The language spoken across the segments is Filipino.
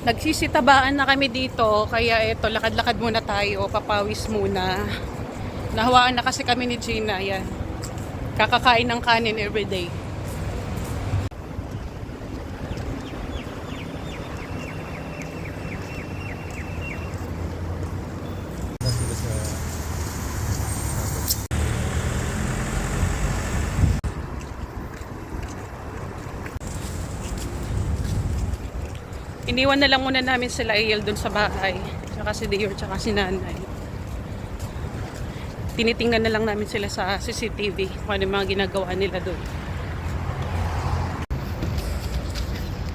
Nagsisitabaan na kami dito, kaya eto, lakad-lakad muna tayo, papawis muna. Nahawaan na kasi kami ni Gina, yan. Kakakain ng kanin everyday. Iniwan na lang muna namin sila Aiel dun sa bahay. Tsaka si Dior, tsaka si Nanay. Tinitingnan na lang namin sila sa CCTV kung ano yung mga ginagawa nila dun.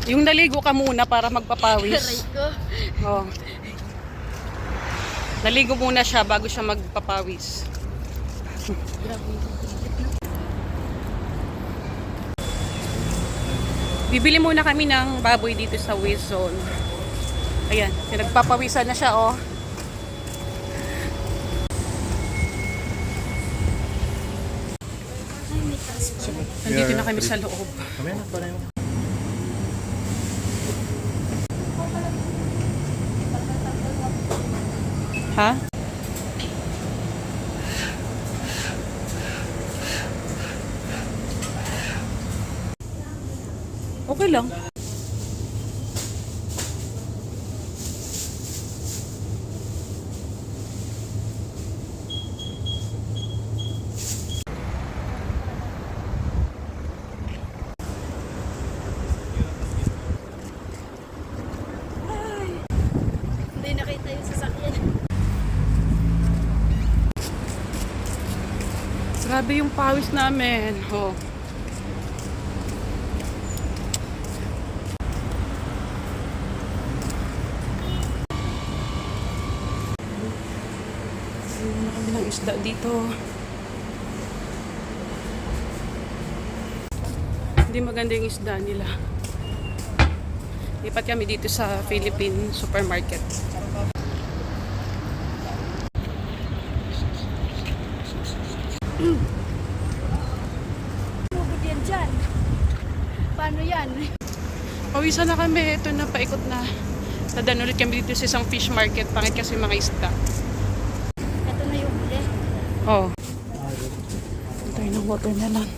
Yung naligo ka muna para magpapawis. Oh. Naligo muna siya bago siya magpapawis. Bibili muna kami ng baboy dito sa Waste Zone. Ayan, nagpapawisan na siya, oh. Nandito na kami sa loob. Ha? Okay lang. Hindi nakita yung sasakyan. Grabe yung pawis namin. Oh. Kami ng isda dito. Hindi maganda yung isda nila. Lipat kami dito sa Philippine supermarket. Lugod yan dyan. Paano yan? Pawisan na kami. Ito na, paikot na. Nadan ulit kami dito sa isang fish market. Pangit kasi mga isda. Ito na yung huli. Oh. Tayo ng watermelon.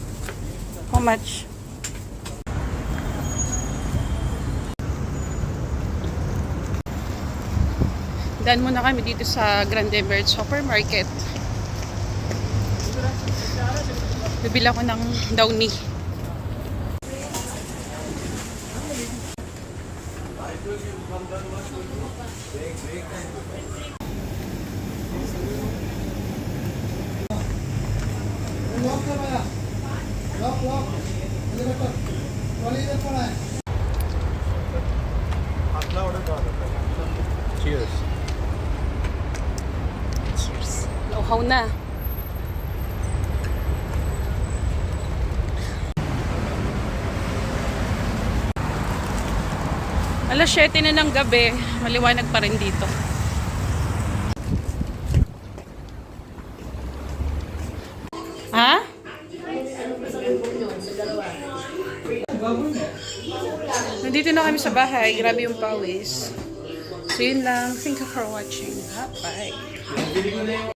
How much? Daan muna kami dito sa Grande Merch Supermarket. Bibili ako ng downy. Cheers. Cheers. Nauhaw na. Alas 7 na ng gabi, maliwanag pa rin dito. Ha? Nandito na kami sa bahay. Grabe yung pawis. So yun lang. Thank you for watching. Bye.